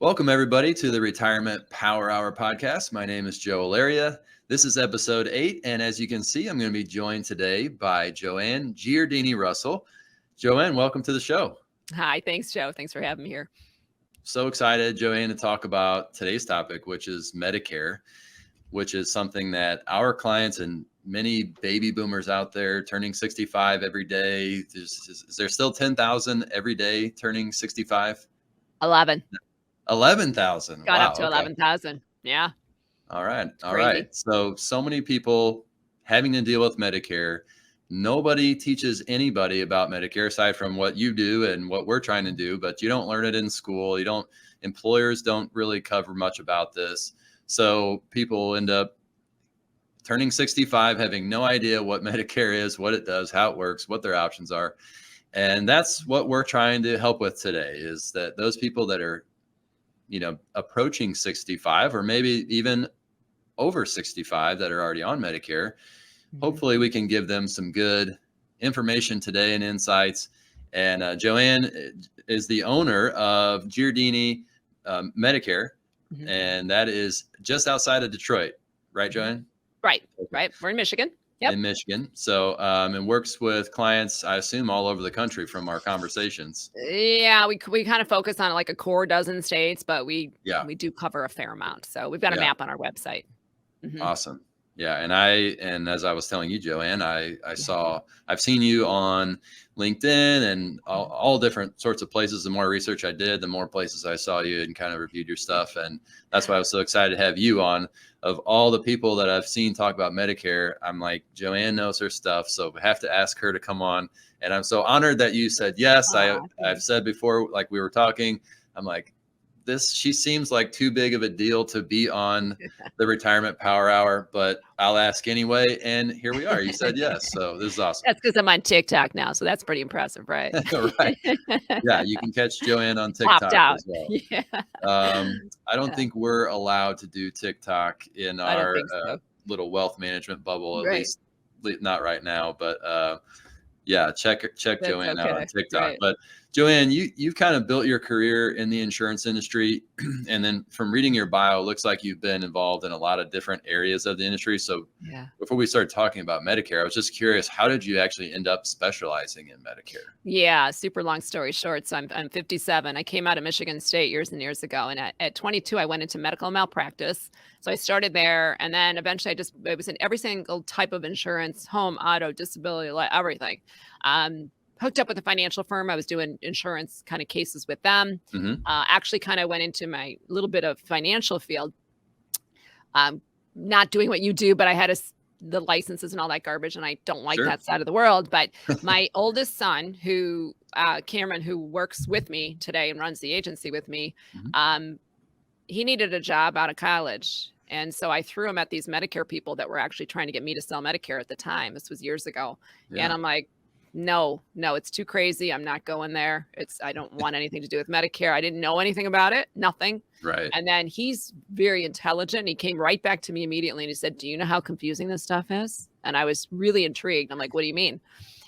Welcome, everybody, to the Retirement Power Hour podcast. My name is Joe Allaria. This is episode 8. And as you can see, I'm going to be joined today by Joanne Giardini-Russell. Joanne, welcome to the show. Hi, thanks, Joe. Thanks for having me here. So excited, Joanne, to talk about today's topic, which is Medicare, which is something that our clients and many baby boomers out there turning 65 every day. Is there still 10,000 every day turning 65? 11,000. Got Wow. up to 11,000. Yeah. All right. All crazy. right. So many people having to deal with Medicare. Nobody teaches anybody about Medicare aside from what you do and what we're trying to do, but you don't learn it in school. Employers don't really cover much about this. So people end up turning 65, having no idea what Medicare is, what it does, how it works, what their options are. And that's what we're trying to help with today, is that those people that are, approaching 65 or maybe even over 65 that are already on Medicare, hopefully we can give them some good information today and insights. And Joanne is the owner of Giardini Medicare, and that is just outside of Detroit, right, Joanne? Right. We're in Michigan. Yep. In Michigan. So, and works with clients, I assume, all over the country from our conversations. Yeah, we kind of focus on like a core dozen states, but we do cover a fair amount. So we've got a map on our website. Awesome. Yeah. And as I was telling you, Joanne, I've seen you on LinkedIn and all different sorts of places. The more research I did, the more places I saw you and kind of reviewed your stuff. And that's why I was so excited to have you on. Of all the people that I've seen talk about Medicare, I'm like, Joanne knows her stuff. So I have to ask her to come on. And I'm so honored that you said yes. I've said before, like we were talking, I'm like, she seems like too big of a deal to be on the Retirement Power Hour, but I'll ask anyway. And here we are. You said yes. So this is awesome. That's because I'm on TikTok now. So that's pretty impressive, right? Right. Yeah. You can catch Joanne on TikTok as well. Yeah. I don't think we're allowed to do TikTok in our little wealth management bubble, at least not right now, but check Joanne out on TikTok. Right. But Joanne, you've kind of built your career in the insurance industry. And then from reading your bio, it looks like you've been involved in a lot of different areas of the industry. So before we start talking about Medicare, I was just curious, how did you actually end up specializing in Medicare? Yeah, super long story short. So I'm 57. I came out of Michigan State years and years ago. And at 22, I went into medical malpractice. So I started there. And then eventually it was in every single type of insurance: home, auto, disability, everything. Hooked up with a financial firm. I was doing insurance kind of cases with them. Actually kind of went into my little bit of financial field. Not doing what you do, but I had the licenses and all that garbage, and I don't like that side of the world. But my oldest son, Cameron, who works with me today and runs the agency with me, he needed a job out of college. And so I threw him at these Medicare people that were actually trying to get me to sell Medicare at the time. This was years ago. Yeah. And I'm like, no, it's too crazy. I'm not going there. I don't want anything to do with Medicare. I didn't know anything about it. Nothing. Right. And then he's very intelligent. He came right back to me immediately and he said, do you know how confusing this stuff is? And I was really intrigued. I'm like, what do you mean?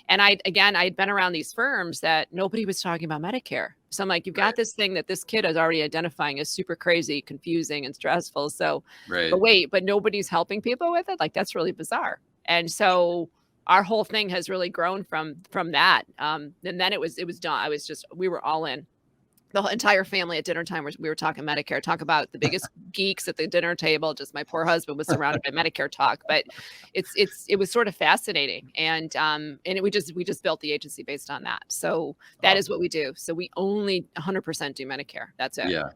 And I'd been around these firms that nobody was talking about Medicare. So I'm like, you've got this thing that this kid is already identifying as super crazy, confusing, and stressful. So, but nobody's helping people with it. Like, that's really bizarre. And so our whole thing has really grown from that. And then it was done. We were all in. The whole entire family at dinner time, we were talking Medicare, talk about the biggest geeks at the dinner table. Just my poor husband was surrounded by Medicare talk, but it was sort of fascinating. And we just built the agency based on that. So that is what we do. So we only 100% do Medicare. That's it. Yeah.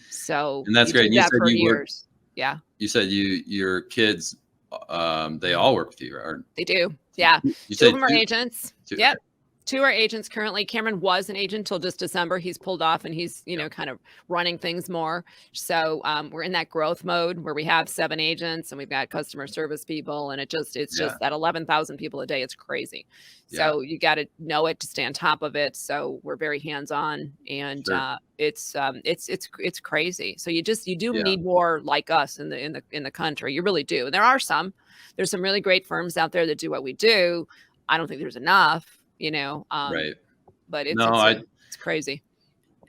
So, and that's great. You said years. Yeah. You said your kids, they all work with you, right? They do. Yeah. Two of them are agents. Yep. 2 are agents currently. Cameron was an agent till just December. He's pulled off and he's, kind of running things more. So we're in that growth mode where we have 7 agents and we've got customer service people, and it's just that 11,000 people a day. It's crazy. So you got to know it to stay on top of it. So we're very hands-on, and it's crazy. So you do need more like us in the country. You really do. And there's some really great firms out there that do what we do. I don't think there's enough. But it's crazy.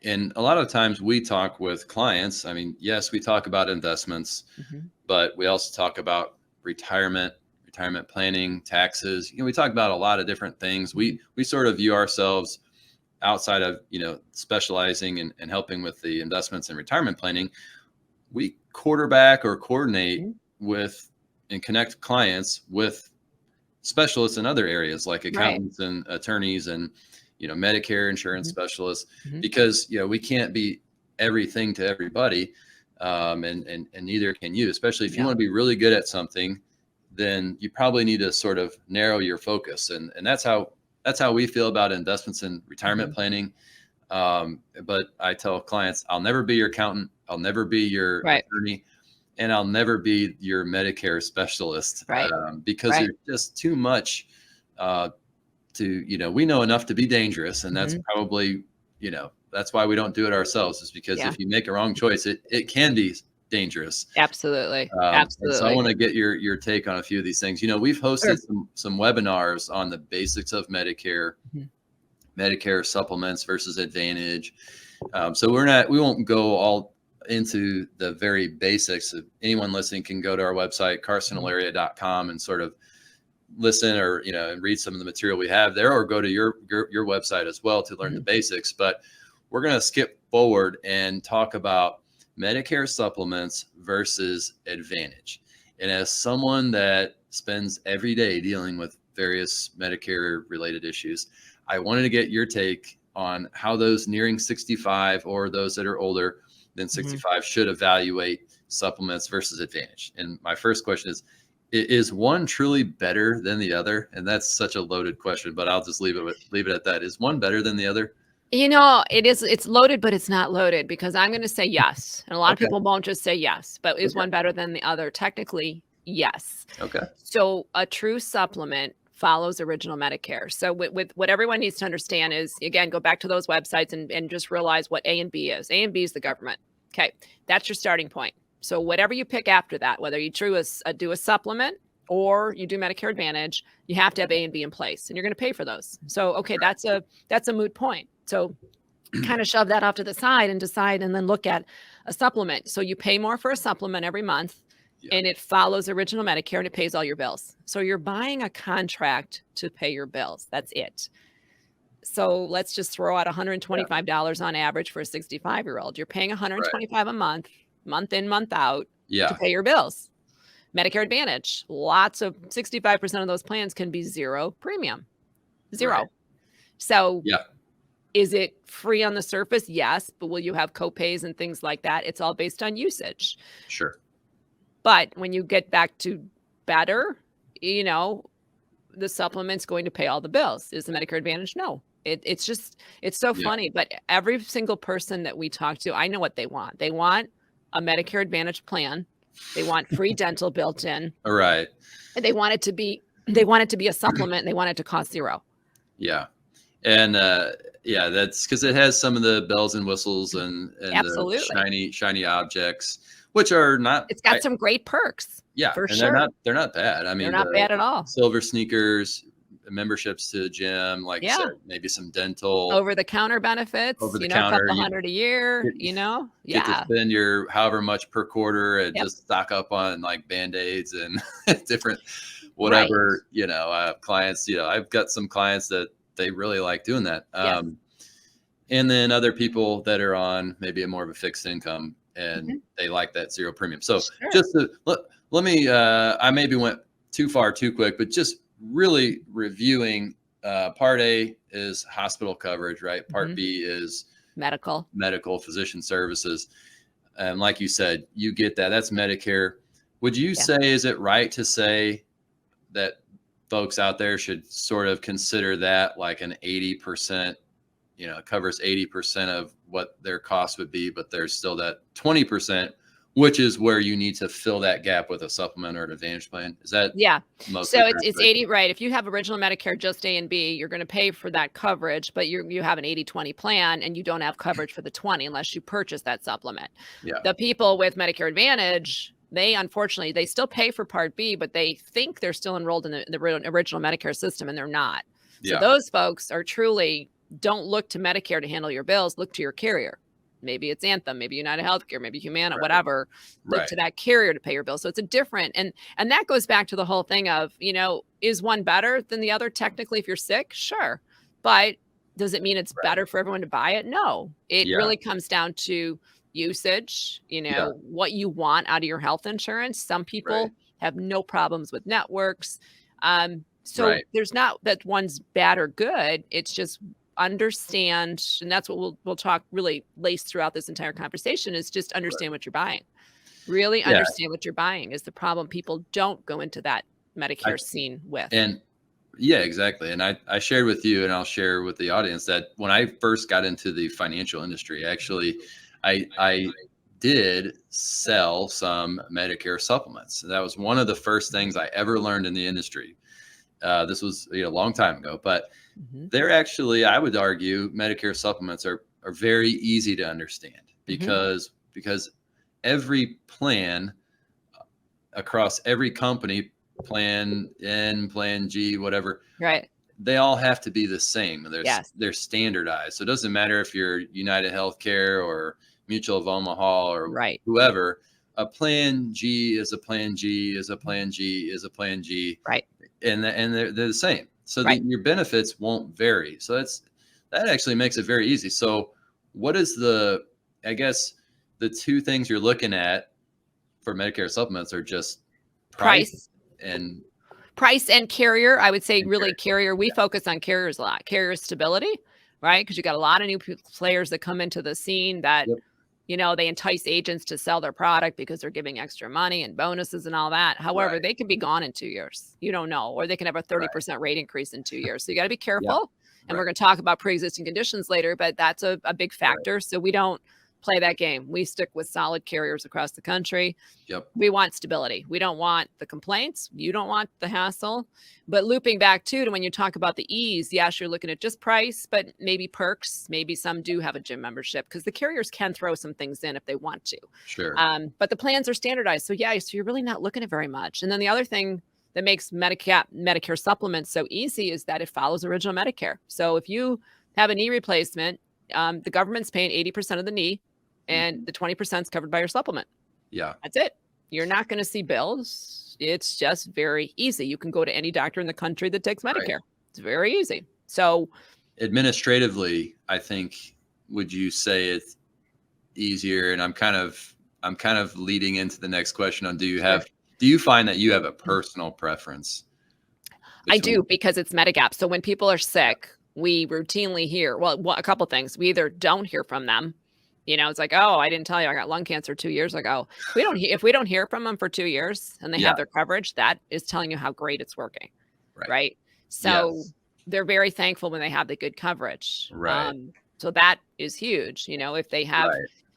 And a lot of times we talk with clients. I mean, yes, we talk about investments, but we also talk about retirement planning, taxes. We talk about a lot of different things. We sort of view ourselves outside of, specializing and helping with the investments and retirement planning. We quarterback or coordinate with and connect clients with specialists in other areas like accountants and attorneys and Medicare insurance specialists, because we can't be everything to everybody, and neither can you. Especially if you want to be really good at something, then you probably need to sort of narrow your focus, and that's how we feel about investments and retirement planning. But I tell clients, I'll never be your accountant, I'll never be your attorney, and I'll never be your Medicare specialist, because there's just too much we know enough to be dangerous. And that's probably, that's why we don't do it ourselves, is because if you make a wrong choice, it can be dangerous. Absolutely. So I want to get your take on a few of these things. We've hosted some webinars on the basics of Medicare, Medicare supplements versus Advantage. So we won't go all into the very basics. Anyone listening can go to our website, carsonallaria.com, and sort of listen or and read some of the material we have there, or go to your website as well to learn the basics. But we're going to skip forward and talk about Medicare supplements versus Advantage. And as someone that spends every day dealing with various Medicare related issues, I wanted to get your take on how those nearing 65 or those that are older than 65 should evaluate supplements versus Advantage. And my first question is one truly better than the other? And that's such a loaded question, but I'll just leave it at that. Is one better than the other? It's loaded, but it's not loaded, because I'm going to say yes. And a lot of people won't just say yes, but is one better than the other? Technically, yes. Okay. So a true supplement follows original Medicare. So with what everyone needs to understand is, again, go back to those websites and just realize what A and B is. A and B is the government. Okay. That's your starting point. So whatever you pick after that, whether you do a supplement or you do Medicare Advantage, you have to have A and B in place, and you're going to pay for those. So, okay, that's a moot point. So kind of shove that off to the side and decide, and then look at a supplement. So you pay more for a supplement every month, and it follows original Medicare, and it pays all your bills. So you're buying a contract to pay your bills. That's it. So let's just throw out $125 on average for a 65-year-old. You're paying $125 a month in, month out, to pay your bills. Medicare Advantage, 65% of those plans can be zero premium. Zero. Right. So is it free on the surface? Yes. But will you have copays and things like that? It's all based on usage. Sure. But when you get back to better, the supplement's going to pay all the bills. Is the Medicare Advantage? No. It's so funny. But every single person that we talk to, I know what they want. They want a Medicare Advantage plan. They want free dental built in. All right. And they want it to be a supplement, and they want it to cost zero. Yeah. And that's because it has some of the bells and whistles and the shiny objects, which are not. It's got some great perks. Yeah, for and sure. They're not bad. I mean, they're not bad at all. Silver sneakers, memberships to the gym, like you said, maybe some dental, over-the-counter benefits. A couple $100 a year. Get to spend your however much per quarter and just stock up on like Band-Aids and different whatever. I have clients. I've got some clients that they really like doing that. And then other people that are on maybe more of a fixed income, and they like that zero premium. So just let me, I maybe went too far too quick, but just really reviewing, part A is hospital coverage, right? Part B is medical physician services. And like you said, you get that. That's Medicare. Would you say, is it right to say that folks out there should sort of consider that like an 80%, it covers 80% of what their cost would be, but there's still that 20%, which is where you need to fill that gap with a supplement or an Advantage plan? Is that so it's 80, right? If you have original Medicare, just A and B, you're going to pay for that coverage, but you have an 80-20 plan, and you don't have coverage for the 20 unless you purchase that supplement. The people with Medicare Advantage, they unfortunately, they still pay for Part B, but they think they're still enrolled in the original Medicare system, and they're not. So those folks are truly don't look to Medicare to handle your bills. Look to your carrier. Maybe it's Anthem, maybe United Healthcare, maybe Humana, whatever. Look to that carrier to pay your bill. So it's a different, and that goes back to the whole thing of, is one better than the other? Technically, if you're sick, sure. But does it mean it's better for everyone to buy it? No. It really comes down to usage, what you want out of your health insurance. Some people have no problems with networks. So there's not that one's bad or good. It's just understand, and that's what we'll talk really lace throughout this entire conversation, is just understand what you're buying. Really understand what you're buying is the problem. People don't go into that Medicare scene with. And exactly. And I shared with you, and I'll share with the audience, that when I first got into the financial industry, actually, I did sell some Medicare supplements. That was one of the first things I ever learned in the industry. This was a long time ago, but they're actually, I would argue, Medicare supplements are very easy to understand because every plan across every company, plan N, plan G, whatever, they all have to be the same. They're standardized. So it doesn't matter if you're United Healthcare or Mutual of Omaha or whoever. A plan G is a plan G is a plan G is a plan G. And they're the same. So your benefits won't vary. So that actually makes it very easy. So what is I guess the two things you're looking at for Medicare supplements are just price and carrier. I would say really carrier. We focus on carriers a lot. Carrier stability, right? Because you got a lot of new players that come into the scene that they entice agents to sell their product because they're giving extra money and bonuses and all that. However, they can be gone in 2 years. You don't know, or they can have a 30% rate increase in 2 years. So you got to be careful. And we're going to talk about pre-existing conditions later, but that's a big factor. So we don't play that game. We stick with solid carriers across the country. We want stability. We don't want the complaints. You don't want the hassle. But looping back to when you talk about the ease, yes, you're looking at just price, but maybe perks. Maybe some do have a gym membership because the carriers can throw some things in if they want to. But the plans are standardized. So so you're really not looking at very much. And then the other thing that makes Medicare supplements so easy is that it follows original Medicare. So if you have a knee replacement, the government's paying 80% of the knee, and the 20% is covered by your supplement. That's it. You're not going to see bills. It's just very easy. You can go to any doctor in the country that takes Medicare. It's very easy. So administratively, I think, would you say it's easier? And I'm kind of leading into the next question on, do you find that you have a personal preference? I do, because it's Medigap. So when people are sick, we routinely hear, a couple things. We either don't hear from them. It's like, oh, I didn't tell you I got lung cancer 2 years ago. If we don't hear from them for 2 years and they have their coverage, that is telling you how great it's working. Right. So they're very thankful when they have the good coverage. So that is huge. If they have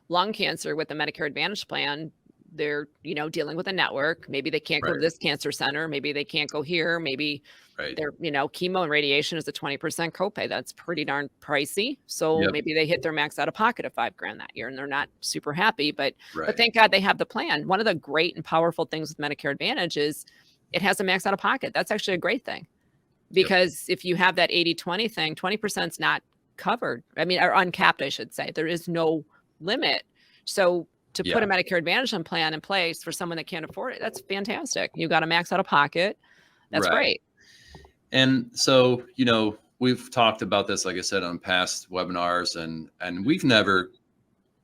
lung cancer with the Medicare Advantage plan, they're, dealing with a network. Maybe they can't go to this cancer center. Maybe they can't go here. Maybe they're, chemo and radiation is a 20% copay. That's pretty darn pricey. So maybe they hit their max out of pocket of $5,000 that year and they're not super happy, but thank God they have the plan. One of the great and powerful things with Medicare Advantage is it has a max out of pocket. That's actually a great thing, because if you have that 80-20 thing, 20% is not covered. I mean, or uncapped, I should say. There is no limit. So to put a Medicare Advantage plan in place for someone that can't afford it, that's fantastic. You got a max out of pocket. That's great. And so, we've talked about this, like I said, on past webinars, and we've never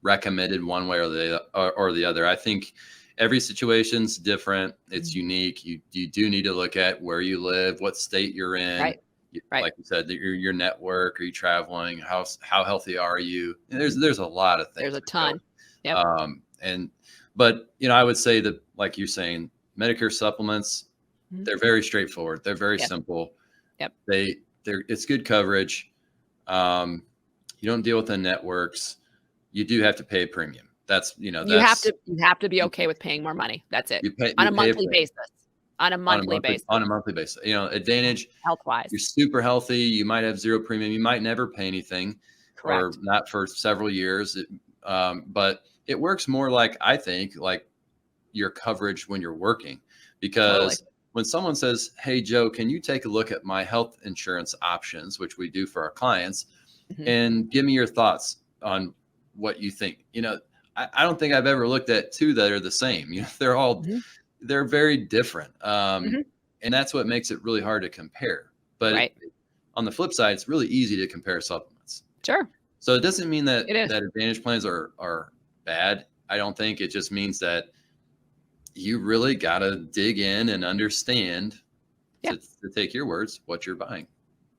recommended one way or the other. I think every situation's different. It's unique. You do need to look at where you live, what state you're in. Like you said, your network. Are you traveling? How healthy are you? And there's a lot of things. There's a ton. But I would say that, like you're saying, Medicare supplements, they're very straightforward. They're very simple. It's good coverage. You don't deal with the networks. You do have to pay a premium. That's, you have to be okay with paying more money. That's it. On a monthly basis. On a monthly basis. Advantage health-wise. You're super healthy. You might have zero premium. You might never pay anything. Or not for several years. But it works more like, I think, like your coverage when you're working, because when someone says, hey, Joe, can you take a look at my health insurance options, which we do for our clients? and give me your thoughts on what you think. I don't think I've ever looked at two that are the same. They're very different. Mhm. And that's what makes it really hard to compare. But Right. on the flip side, it's really easy to compare supplements. Sure. So it doesn't mean It is. that Advantage plans are bad. I don't think. It just means that you really got to dig in and understand, Yeah. to take your words, what you're buying.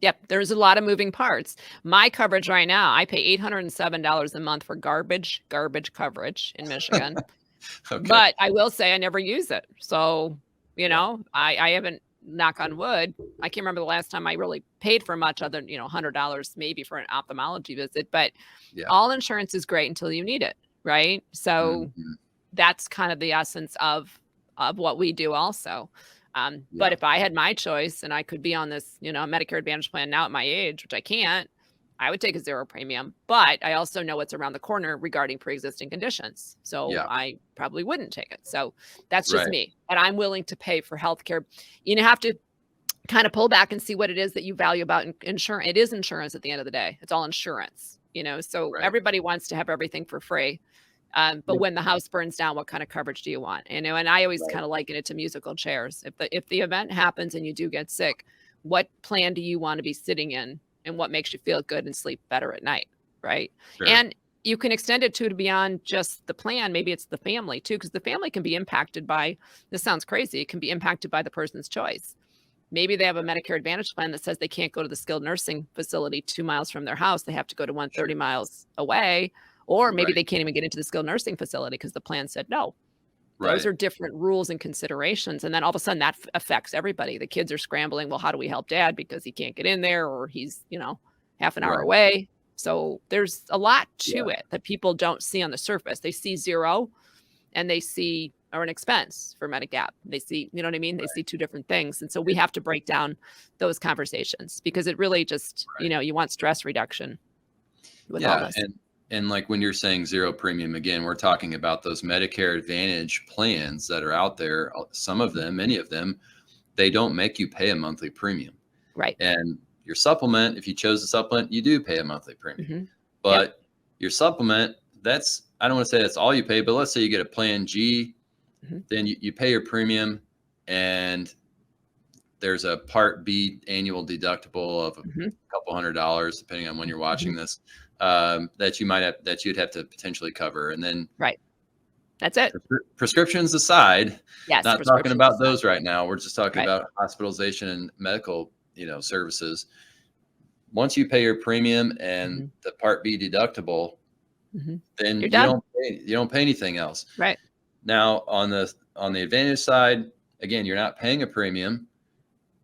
Yep, there's a lot of moving parts. My coverage right now, I pay $807 a month for garbage coverage in Michigan. Okay. But I will say I never use it. So, Yeah. I haven't, knock on wood, I can't remember the last time I really paid for much other than, $100 maybe for an ophthalmology visit. But Yeah. all insurance is great until you need it, right? So Mhm. that's kind of the essence of what we do also. But Yeah. if I had my choice and I could be on this, Medicare Advantage plan now at my age, which I can't, I would take a zero premium. But I also know what's around the corner regarding pre-existing conditions. So Yeah. I probably wouldn't take it. So that's just Right. me. And I'm willing to pay for healthcare. You have to kind of pull back and see what it is that you value about insurance. It is insurance at the end of the day. It's all insurance, so Right. everybody wants to have everything for free. But Yep. when the house burns down, what kind of coverage do you want? And I always Right. kind of liken it to musical chairs. If the event happens and you do get sick, what plan do you want to be sitting in, and what makes you feel good and sleep better at night, right? Sure. And you can extend it to beyond just the plan. Maybe it's the family too, because the family can be impacted by. This sounds crazy. It can be impacted by the person's choice. Maybe they have a Medicare Advantage plan that says they can't go to the skilled nursing facility 2 miles from their house. They have to go to one Sure. 30 miles away. Or maybe Right. they can't even get into the skilled nursing facility because the plan said no. Those Right. are different rules and considerations. And then all of a sudden that affects everybody. The kids are scrambling. Well, how do we help dad because he can't get in there, or he's, half an hour Right. away. So there's a lot Yeah. to it that people don't see on the surface. They see zero and they see, or an expense for Medigap. They see, you know what I mean? They see two different things. And so we have to break down those conversations, because it really just, Right. you want stress reduction with all Yeah. this. And like when you're saying zero premium, again, we're talking about those Medicare Advantage plans that are out there. Some of them, many of them, they don't make you pay a monthly premium. Right. And your supplement, if you chose a supplement, you do pay a monthly premium. Mhm. Yep. But your supplement, I don't want to say that's all you pay, but let's say you get a plan G, Mhm. then you pay your premium, and there's a Part B annual deductible of a Mhm. couple $100, depending on when you're watching Mhm. this, that you'd have to potentially cover. And then Right. That's it. prescriptions aside, Yes, not talking prescriptions about aside. those right now. We're just talking Right. about hospitalization and medical, services. Once you pay your premium and Mhm. the Part B deductible, Mhm. then You're done. you don't pay anything else. Right. Now on the Advantage side, again, you're not paying a premium,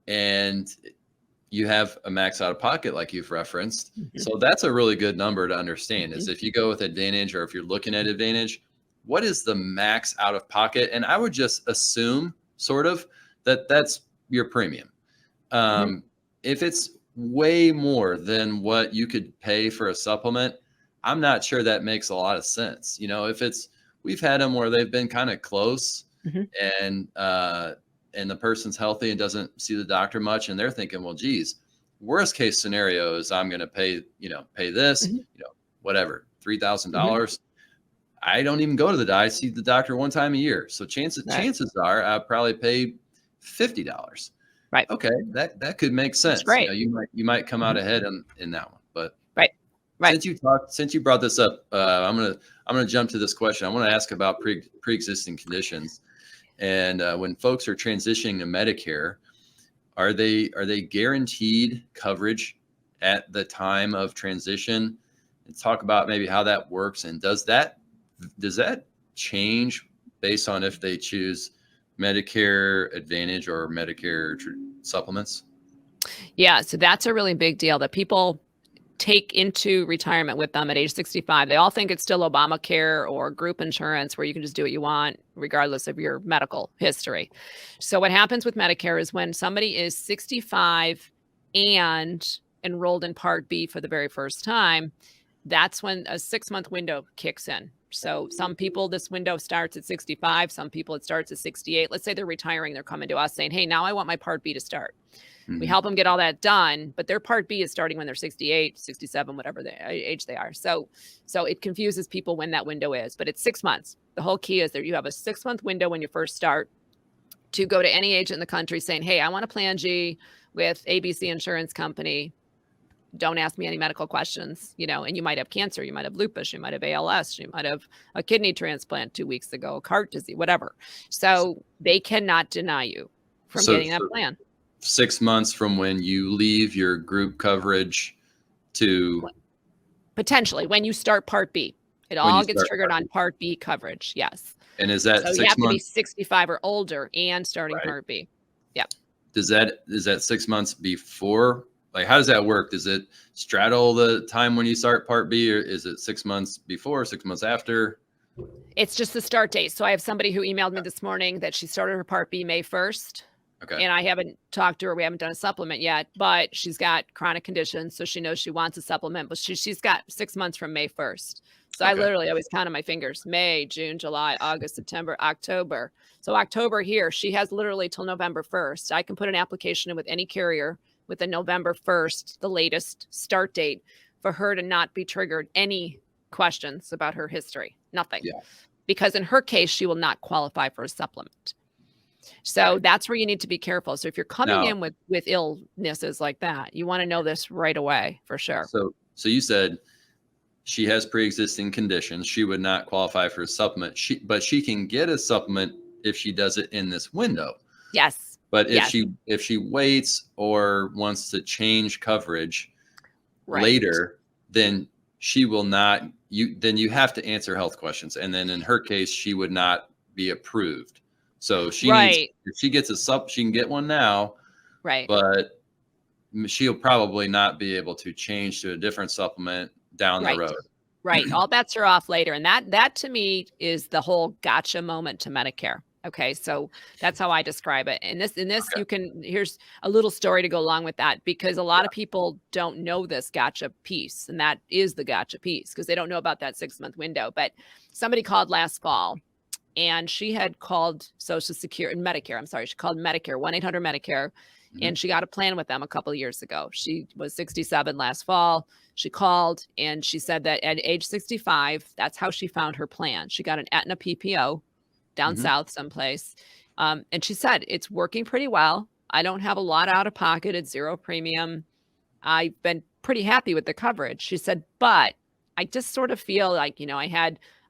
and you have a max out of pocket like you've referenced. Mhm. So that's a really good number to understand, is Mhm. if you go with Advantage, or if you're looking at Advantage, what is the max out of pocket? And I would just assume sort of that that's your premium. Mhm. If it's way more than what you could pay for a supplement, I'm not sure that makes a lot of sense. We've had them where they've been kind of close, Mhm. and and the person's healthy and doesn't see the doctor much, and they're thinking, well, geez, worst case scenario is I'm going to pay this, Mhm. whatever, Mhm. $3,000. I don't even go to I see the doctor one time a year, so Right. chances are I'll probably pay $50. Right. Okay, that could make That's sense. great. You might come out Mhm. ahead in that one. But Right. Right. since you brought this up, I'm gonna jump to this question. I want to ask about pre-existing conditions, and when folks are transitioning to Medicare, are they guaranteed coverage at the time of transition? And talk about maybe how that works, and does that change based on if they choose Medicare Advantage or Medicare supplements? Yeah, so that's a really big deal that people take into retirement with them at age 65. They all think it's still Obamacare or group insurance where you can just do what you want regardless of your medical history. So what happens with Medicare is when somebody is 65 and enrolled in Part B for the very first time, that's when a 6-month window kicks in. So some people, this window starts at 65. Some people, it starts at 68. Let's say they're retiring. They're coming to us saying, hey, now I want my Part B to start. We Mhm. help them get all that done, but their Part B is starting when they're 68, 67, whatever the age they are. So it confuses people when that window is, but it's 6 months. The whole key is that you have a 6-month window when you first start to go to any agent in the country saying, hey, I want a Plan G with ABC Insurance Company. Don't ask me any medical questions, and you might have cancer, you might have lupus, you might have ALS, you might have a kidney transplant 2 weeks ago, heart disease, whatever. So they cannot deny you from So, getting that so plan. 6 months from when you leave your group coverage to Potentially when you start Part B. It when you all gets start triggered Part on B. Part B coverage. Yes. And is that So you six have to be months? 65 or older and starting Right. Part B. Yep. Is that 6 months before? Like, how does that work? Does it straddle the time when you start Part B, or is it 6 months before, 6 months after? It's just the start date. So I have somebody who emailed me this morning that she started her Part B May 1st. Okay. And I haven't talked to her. We haven't done a supplement yet, but she's got chronic conditions. So she knows she wants a supplement, but she's got 6 months from May 1st. So I Okay. literally always count on my fingers: May, June, July, August, September, October. So October here, she has literally till November 1st. I can put an application in with any carrier with a November 1st, the latest start date, for her to not be triggered any questions about her history. Nothing. Yeah. Because in her case, she will not qualify for a supplement. So Right. that's where you need to be careful. So if you're coming Now, in with illnesses like that, you want to know this right away for sure. so you said she has pre-existing conditions. She would not qualify for a supplement. But she can get a supplement if she does it in this window. Yes. But Yes. if she waits or wants to change coverage Right. later, then she will not. Then you have to answer health questions, and then in her case, she would not be approved. So she needs. Right. If she gets she can get one now, Right. but she'll probably not be able to change to a different supplement down the Right. road. Right. All bets are off later. And that to me is the whole gotcha moment to Medicare. Okay. So that's how I describe it. And this, Okay. here's a little story to go along with that, because a lot of people don't know this gotcha piece. And that is the gotcha piece, because they don't know about that 6-month window. But somebody called last fall, and she had called Social Security, Medicare. I'm sorry. She called Medicare, 1-800-Medicare. Mhm. And she got a plan with them a couple of years ago. She was 67 last fall. She called and she said that at age 65, that's how she found her plan. She got an Aetna PPO down Mhm. south someplace. And she said, it's working pretty well. I don't have a lot out of pocket. It's zero premium. I've been pretty happy with the coverage. She said, but I just sort of feel like,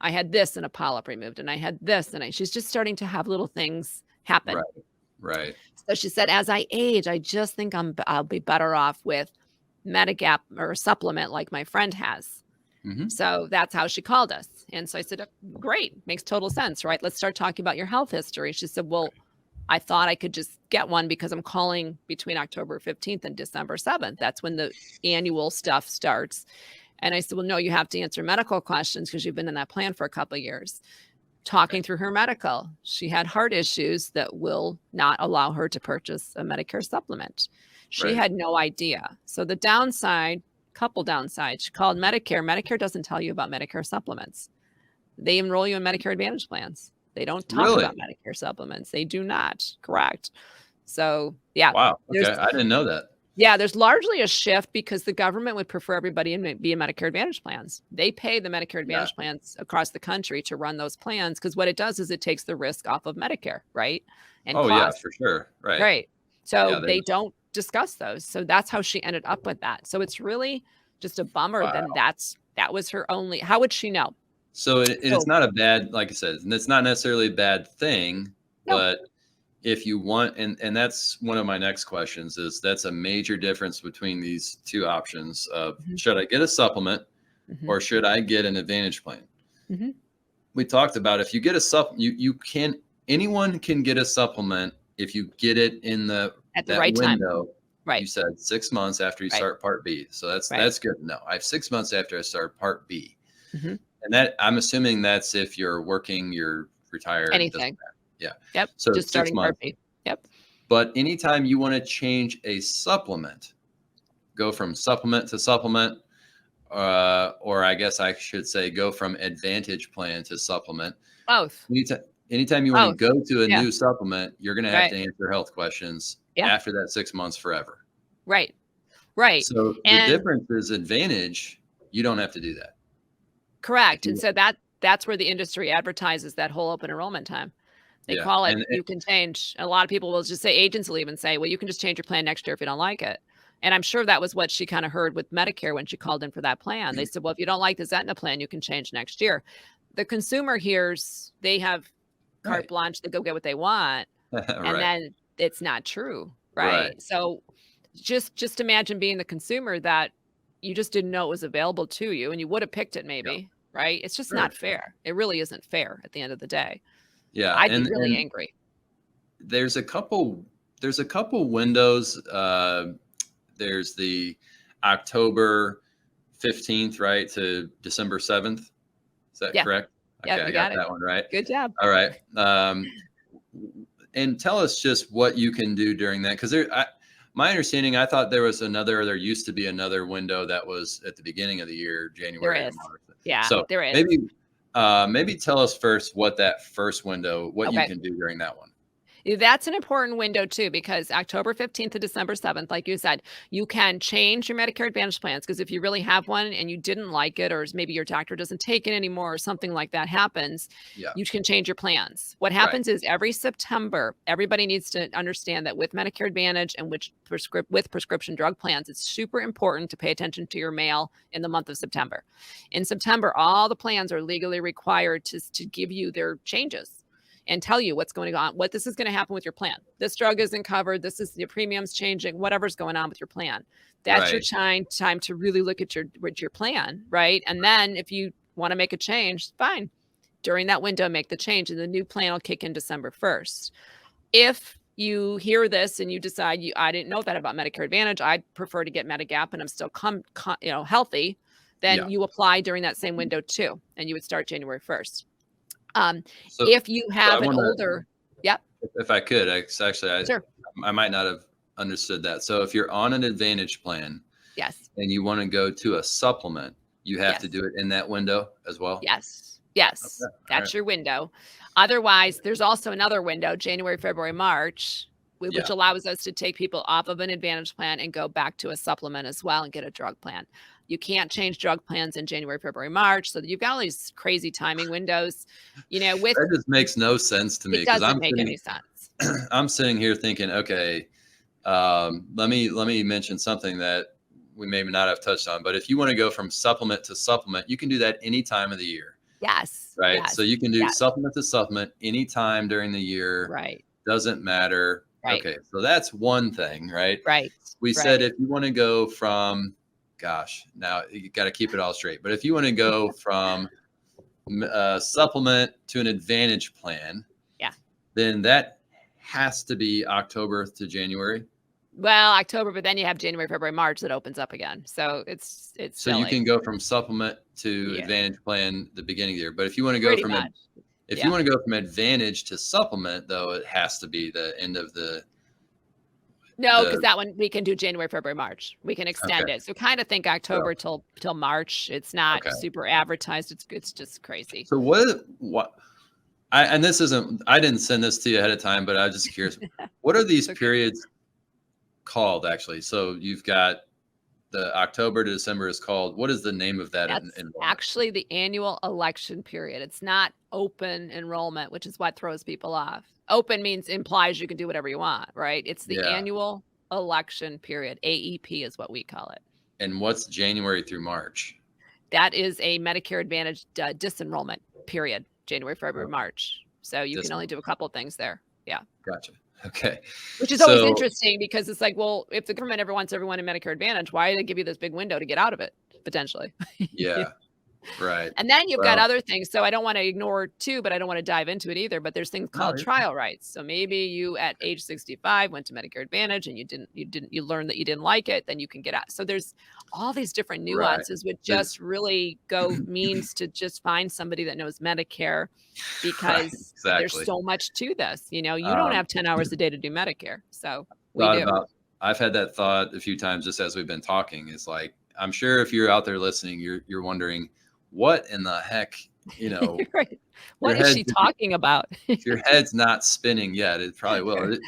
I had this and a polyp removed, and I had this, and she's just starting to have little things happen. Right. Right. So she said, as I age, I just think I'll be better off with Medigap or a supplement like my friend has. Mhm. So that's how she called us. And so I said, great, makes total sense, right? Let's start talking about your health history. She said, well, I thought I could just get one because I'm calling between October 15th and December 7th. That's when the annual stuff starts. And I said, well, no, you have to answer medical questions because you've been in that plan for a couple of years. Talking through her medical, she had heart issues that will not allow her to purchase a Medicare supplement. She Right. had no idea. So the couple downsides, she called Medicare. Medicare doesn't tell you about Medicare supplements. They enroll you in Medicare Advantage plans. They don't talk Really? about Medicare supplements. They do not. Correct. So yeah, Wow. there's Okay. I didn't know that. there's largely a shift because the government would prefer everybody be in Medicare Advantage plans. They pay the Medicare Yeah. Advantage plans across the country to run those plans, because what it does is it takes the risk off of Medicare, right? And Oh, yeah, cost, for sure. Right. right? So Yeah. they don't discuss those. So that's how she ended up with that. So it's really just a bummer. Wow. Then that was her only. How would she know? So it's So not a bad, like I said, and it's not necessarily a bad thing, no. but if you want, and that's one of my next questions, is that's a major difference between these two options of Mhm. should I get a supplement Mhm. or should I get an Advantage plan? Mhm. We talked about if you get a anyone can get a supplement if you get it in At the that right time. window. Right. You said 6 months after you Right. start Part B. So Right. that's good. No, I have 6 months after I start Part B. Mhm. And that I'm assuming that's if you're working, you're retired, doesn't Anything. matter. Yeah. Yep. So Just 6 starting months. Part B. Yep. But anytime you want to change a supplement, go from supplement to supplement, or I guess I should say go from Advantage plan to supplement. Both. Anytime you want to Both. go to a Yeah. new supplement, you're going to have Right. to answer health questions. Yeah. after that 6 months forever. Right. Right. So the And difference is Advantage, you don't have to do that. If correct. And you, so that's where the industry advertises that whole open enrollment time. They yeah, call it and you can change. A lot of people will just say agents will even say, well, you can just change your plan next year if you don't like it. And I'm sure that was what she kind of heard with Medicare when she called in for that plan. They said, well, if you don't like the Aetna plan, you can change next year. The consumer hears they have carte right, blanche to go get what they want, and right, then it's not true, right, right? So just imagine being the consumer that you just didn't know it was available to you and you would have picked it yeah, maybe, right? It's just not sure, fair. It really isn't fair at the end of the day. yeah, I'd be really and angry. there's a couple windows. There's the October 15th, right, to December 7th. Is that Yeah. correct? Yeah, Okay, I you got got it. that one right. Good job. All right. And tell us just what you can do during that, because my understanding, I thought there used to be another window that was at the beginning of the year, There January to is. March. Yeah, So there is. maybe tell us first what that first window, what you Okay. can do during that one. That's an important window too, because October 15th to December 7th, like you said, you can change your Medicare Advantage plans. Because if you really have one and you didn't like it, or maybe your doctor doesn't take it anymore, or something like that happens, Yeah. you can change your plans. What Right. happens is every September, everybody needs to understand that with Medicare Advantage and with prescription drug plans, it's super important to pay attention to your mail in the month of September. In September, all the plans are legally required to give you their changes and tell you what's going on, what this is going to happen with your plan. This drug isn't covered. This is your premiums changing, whatever's going on with your plan. That's your Right. time to really look at your plan, right? And then if you want to make a change, fine. During that window, make the change, and the new plan will kick in December 1st. If you hear this and you decide I didn't know that about Medicare Advantage, I'd prefer to get Medigap and I'm still healthy, Yeah. then you apply during that same window too, and you would start January 1st. So, If you so I have an want to, older, yep, if I could, actually, sure, I might not have understood that. So if you're on an Advantage plan yes, and you want to go to a supplement, you have to yes, do it in that window as well. yes, yes, Okay. All right. that's your window. Otherwise, there's also another window, January, February, March, which Yeah. allows us to take people off of an Advantage plan and go back to a supplement as well and get a drug plan. You can't change drug plans in January, February, March. So you've got all these crazy timing windows, with That just makes no sense to me it because doesn't make any sense. I'm sitting here thinking, okay, let me mention something that we may not have touched on, but if you want to go from supplement to supplement, you can do that any time of the year, Yes, right? yes, So you can do yes, supplement to supplement anytime during the year, right, doesn't matter. right, Okay, so that's one thing, right? right, We said right. if you want to go from, gosh, now you got to keep it all straight, but if you want to go from supplement to an Advantage plan, Yeah. then that has to be October to January. Well, October, but then you have January, February, March that opens up again. So it's So you silly. can go from supplement to Yeah, Advantage plan the beginning of the year. But if you want to go pretty from much. if you Yeah. want to go from Advantage to supplement, though, it has to be the end of No, because the that one we can do January, February, March. We can extend okay. it. So kind of think So October till March. It's not okay. super advertised. It's just crazy. So what and this isn't, I didn't send this to you ahead of time, but I'm just curious. What are these It's okay. periods called actually? So you've got the October to December is called, what is the name of that That's enrollment? actually the annual election period. It's not open enrollment, which is what throws people off. Open implies you can do whatever you want, right? It's the Yeah. annual election period. AEP is what we call it. And what's January through March? That is a Medicare Advantage disenrollment period, January, February, Oh, March. So you can just only do a couple of things there. Yeah. gotcha. Okay. Which is always So interesting because it's like, well, if the government ever wants everyone in Medicare Advantage, why do they give you this big window to get out of it potentially? yeah, right. And then you've got Well, other things. So I don't want to ignore too, but I don't want to dive into it either. But there's things no, called trial rights. So maybe you at age 65 went to Medicare Advantage and you learned that you didn't like it, then you can get out. So there's all these different right. nuances, which There's just really means to just find somebody that knows Medicare right, because there's exactly. so much to this. You don't Um, have 10 hours a day to do Medicare. So we thought do. about I've had that thought a few times just as we've been talking. It's like, I'm sure if you're out there listening, you're wondering what in the heck, your Right. What is head she talking about? if your head's not spinning yet, it probably will.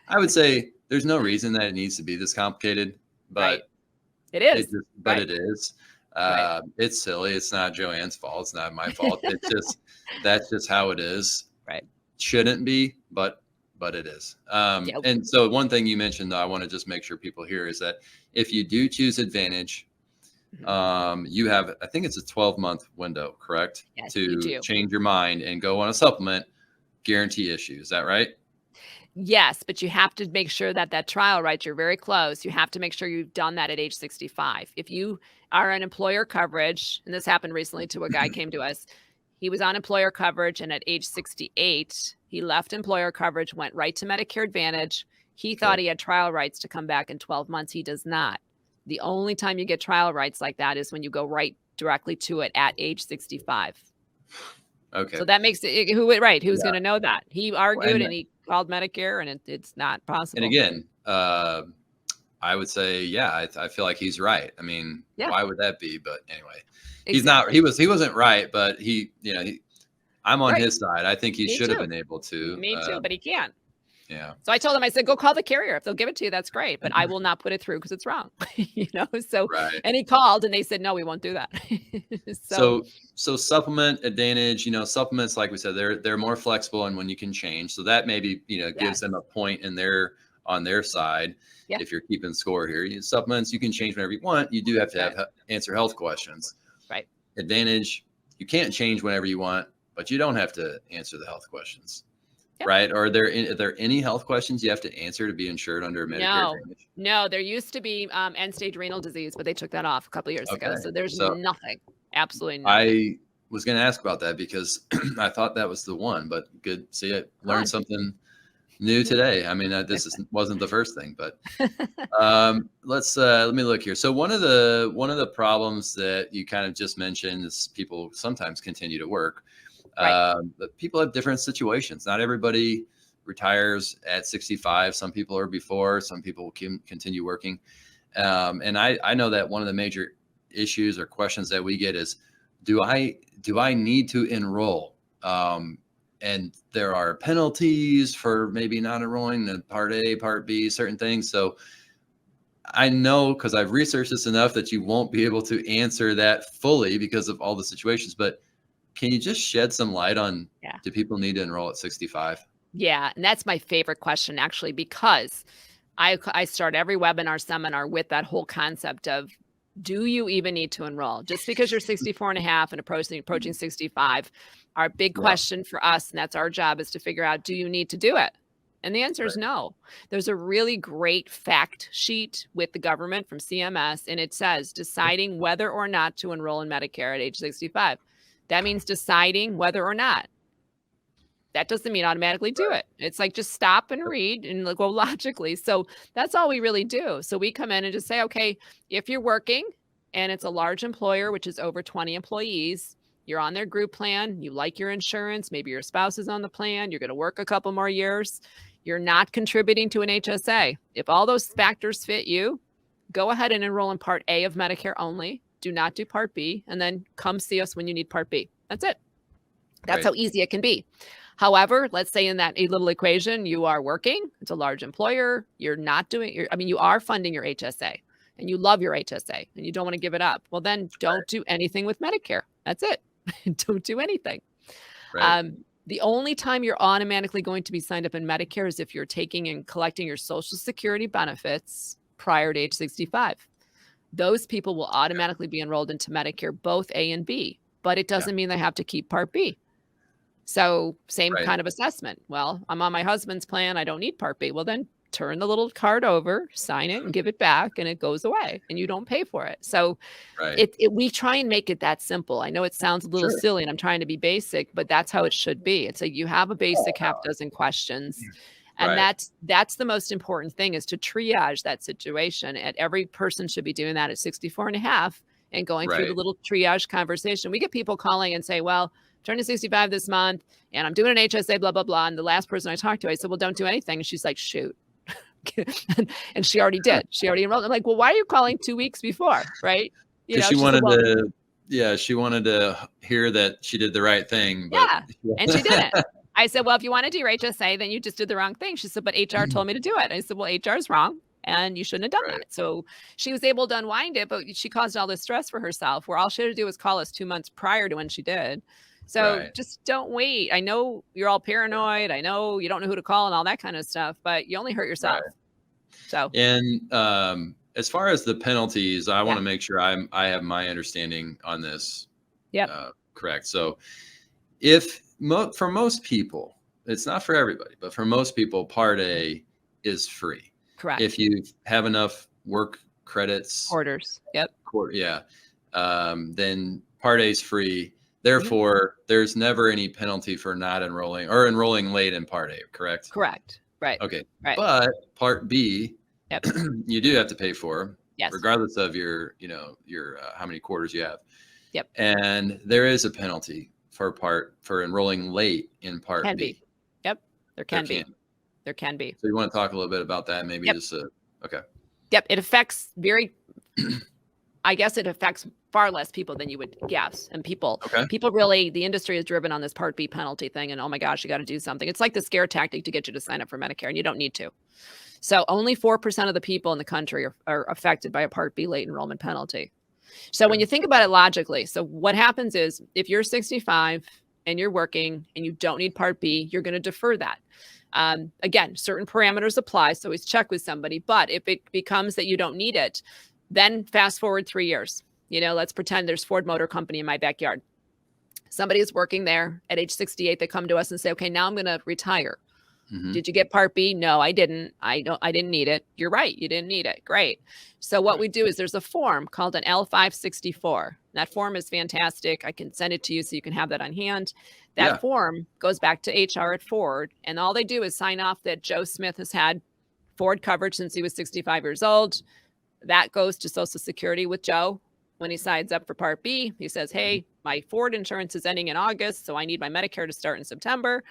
I would say there's no reason that it needs to be this complicated, Right. but It it is. just, but Right. it is. Right. It's silly. It's not Joanne's fault. It's not my fault. It's just, that's just how it is. Right. Shouldn't be, but it is. Yeah. And so one thing you mentioned, though, I want to just make sure people hear is that if you do choose Advantage, Mhm. you have, I think it's a 12-month window, correct? Yes, you To do. change your mind and go on a supplement, guarantee issue. Is that right? Yes, but you have to make sure that that trial, right, you're very close. You have to make sure you've done that at age 65. If you are on employer coverage, and this happened recently to a guy came to us, he was on employer coverage and at age 68, he left employer coverage, went right to Medicare Advantage. He thought Okay. he had trial rights to come back in 12 months. He does not. The only time you get trial rights like that is when you go right directly to it at age 65. Okay. So that makes it who's Yeah. gonna know that? He argued And and he called Medicare and it's not and possible. again, I would say, yeah, I feel like he's right. I mean, Yeah, why would that be? But anyway, he's not. exactly. He wasn't right, but I'm on Right. his side. I think he Me should have too. been able to. Me too, but he can't. Yeah. So I told him, I said, "Go call the carrier. If they'll give it to you, that's great, but I will not put it through because it's wrong." So Right. and he called and they said, "No, we won't do that." So So supplement Advantage, supplements, like we said, they're more flexible and when you can change. So that maybe, gives yes. them a point in their on their side. Yeah. If you're keeping score here, supplements, you can change whenever you want. You do have to Right. answer health questions. Right. Advantage, you can't change whenever you want, but you don't have to answer the health questions. Yep. Right? Or are there any health questions you have to answer to be insured under Medicare No. Advantage? No, there used to be, end-stage renal disease, but they took that off a couple years ago. Okay. So there's So nothing. Absolutely nothing. I was going to ask about that because I thought that was the one, but good. See, I learned Fun. something new today. I mean, wasn't the first thing, but let me look here. So one of the problems that you kind of just mentioned is people sometimes continue to work. Right. But people have different situations. Not everybody retires at 65. Some people are before. Some people can continue working. And I know that one of the major issues or questions that we get is, do I need to enroll? And there are penalties for maybe not enrolling in Part A, Part B, certain things. So I know because I've researched this enough that you won't be able to answer that fully because of all the situations. But can you just shed some light on, Yeah. do people need to enroll at 65? Yeah, and that's my favorite question actually, because I start every webinar seminar with that whole concept of, do you even need to enroll? Just because you're 64 and a half and approaching 65, our big Yeah. question for us, and that's our job, is to figure out, do you need to do it? And the answer is Right. no. There's a really great fact sheet with the government from CMS, and it says deciding whether or not to enroll in Medicare at age 65. That means deciding whether or not. That doesn't mean automatically do Right. it. It's like, just stop and read and go logically. So that's all we really do. So we come in and just say, okay, if you're working and it's a large employer, which is over 20 employees, you're on their group plan, you like your insurance, maybe your spouse is on the plan, you're going to work a couple more years, you're not contributing to an HSA. If all those factors fit you, go ahead and enroll in Part A of Medicare only. Do not do Part B, and then come see us when you need Part B. That's it. That's Right. how easy it can be. However, let's say in that little equation, you are working, it's a large employer, you're not doing you are funding your HSA and you love your HSA and you don't want to give it up. Well, then don't do anything with Medicare. That's it. Don't do anything. Right. The only time you're automatically going to be signed up in Medicare is if you're taking and collecting your Social Security benefits prior to age 65. Those people will automatically be enrolled into Medicare, both A and B, but it doesn't mean they have to keep Part B. So same Right. kind of assessment. Well, I'm on my husband's plan. I don't need Part B. Well, then turn the little card over, sign it and give it back, and it goes away and you don't pay for it. So Right. we try and make it that simple. I know it sounds a little Sure. silly and I'm trying to be basic, but that's how it should be. It's like you have a basic half dozen questions. And Right. that's the most important thing, is to triage that situation. And every person should be doing that at 64 and a half and going through the Right. little triage conversation. We get people calling and say, well, turning 65 this month and I'm doing an HSA, blah, blah, blah. And the last person I talked to, I said, well, don't do anything. And she's like, shoot. And she already did. She already enrolled. I'm like, well, why are you calling 2 weeks before? Right. Because She said, well, she wanted to hear that she did the right thing, but yeah. And she didn't. I said, well, if you want to do your HSA, then you just did the wrong thing. She said, but HR told me to do it. I said, well, HR is wrong and you shouldn't have done Right. that. So she was able to unwind it, but she caused all this stress for herself where all she had to do was call us 2 months prior to when she did. So Right. just don't wait. I know you're all paranoid. I know you don't know who to call and all that kind of stuff, but you only hurt yourself. Right. So And as far as the penalties, I want yeah. to make sure I have my understanding on this Yep. correct. So if for most people, it's not for everybody, but for most people, Part A is free. Correct. If you have enough work credits, Orders. Yep. yeah, then Part A is free. Therefore, there's never any penalty for not enrolling or enrolling late in Part A, correct? Correct. Right. Okay. Right. But Part B, Yep. you do have to pay for, Yes. regardless of your how many quarters you have. Yep. And there is a penalty for enrolling late in Part Can B. be. Yep. There can be. There can be. So you want to talk a little bit about that? Maybe Yep. just okay. Yep. It affects I guess it affects far less people than you would guess. And people really, the industry is driven on this Part B penalty thing. And oh my gosh, you got to do something. It's like the scare tactic to get you to sign up for Medicare, and you don't need to. So only 4% of the people in the country are affected by a Part B late enrollment penalty. So when you think about it logically, so what happens is if you're 65 and you're working and you don't need Part B, you're going to defer that. Again, certain parameters apply. So always check with somebody. But if it becomes that you don't need it, then fast forward 3 years. Let's pretend there's Ford Motor Company in my backyard. Somebody is working there at age 68. They come to us and say, okay, now I'm going to retire. Mm-hmm. Did you get Part B? No, I didn't. I didn't need it. You're right. You didn't need it. Great. So what we do is there's a form called an L564. That form is fantastic. I can send it to you so you can have that on hand. That form goes back to HR at Ford, and all they do is sign off that Joe Smith has had Ford coverage since he was 65 years old. That goes to Social Security with Joe. When he signs up for Part B, he says, hey, my Ford insurance is ending in August, so I need my Medicare to start in September.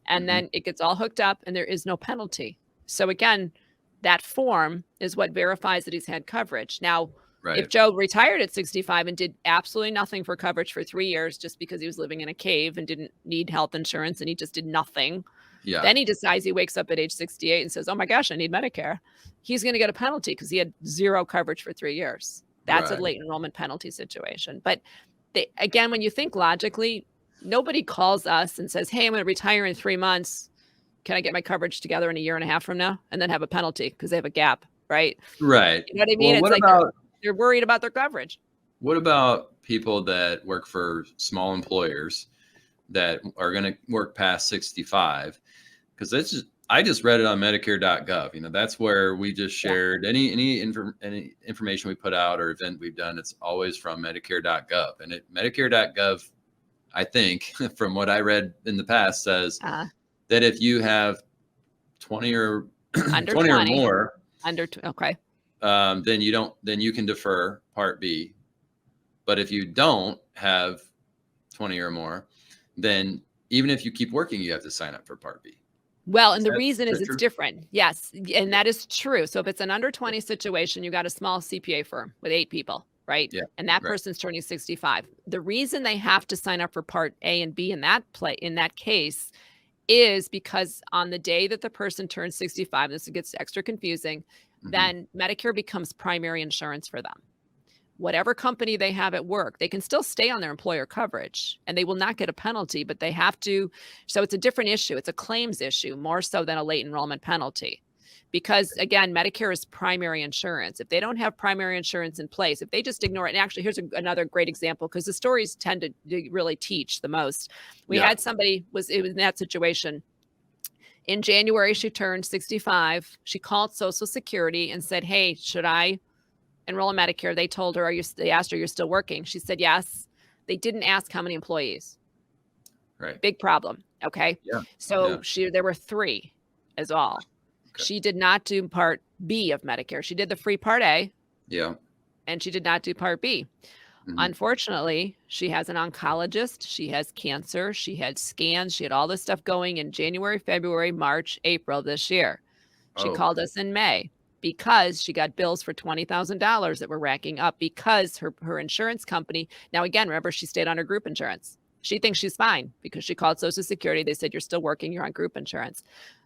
And then it gets all hooked up and there is no penalty. So again, that form is what verifies that he's had coverage. Now, if Joe retired at 65 and did absolutely nothing for coverage for 3 years just because he was living in a cave and didn't need health insurance and he just did nothing, then he decides he wakes up at age 68 and says, oh my gosh, I need Medicare. He's going to get a penalty because he had zero coverage for 3 years. That's a late enrollment penalty situation. But again, when you think logically, nobody calls us and says, hey, I'm going to retire in 3 months. Can I get my coverage together in a year and a half from now? And then have a penalty because they have a gap, right? Right. You know what I mean? Well, it's like they're worried about their coverage. What about people that work for small employers that are going to work past 65? Because I just read it on Medicare.gov. That's where we just shared any information we put out or event we've done. It's always from Medicare.gov, and Medicare.gov, I think, from what I read in the past, says that if you have 20 or 20 or more, then you can defer Part B. But if you don't have 20 or more, then even if you keep working, you have to sign up for Part B. Well, and the reason is it's different. Yes. And that is true. So if it's an under 20 situation, you got a small CPA firm with 8 people, right? Yeah. And that person's turning 65. The reason they have to sign up for Part A and B in that case is because on the day that the person turns 65, this gets extra confusing, then Medicare becomes primary insurance for them. Whatever company they have at work, they can still stay on their employer coverage and they will not get a penalty, but they have to. So it's a different issue. It's a claims issue more so than a late enrollment penalty. Because again, Medicare is primary insurance. If they don't have primary insurance in place, if they just ignore it, and actually here's another great example because the stories tend to really teach the most. We had somebody it was in that situation. In January, she turned 65. She called Social Security and said, hey, should I enroll in Medicare? They told her, they asked her, you're still working? She said, yes. They didn't ask how many employees. Right. Big problem. Okay. Yeah. So there were 3 as all. Okay. She did not do Part B of Medicare. She did the free Part A. Yeah. And she did not do Part B. Unfortunately, she has an oncologist. She has cancer. She had scans. She had all this stuff going in January, February, March, April this year. She called us in May because she got bills for $20,000 that were racking up because her insurance company. Now, again, remember, she stayed on her group insurance. She thinks she's fine because she called Social Security. They said, you're still working. You're on group insurance.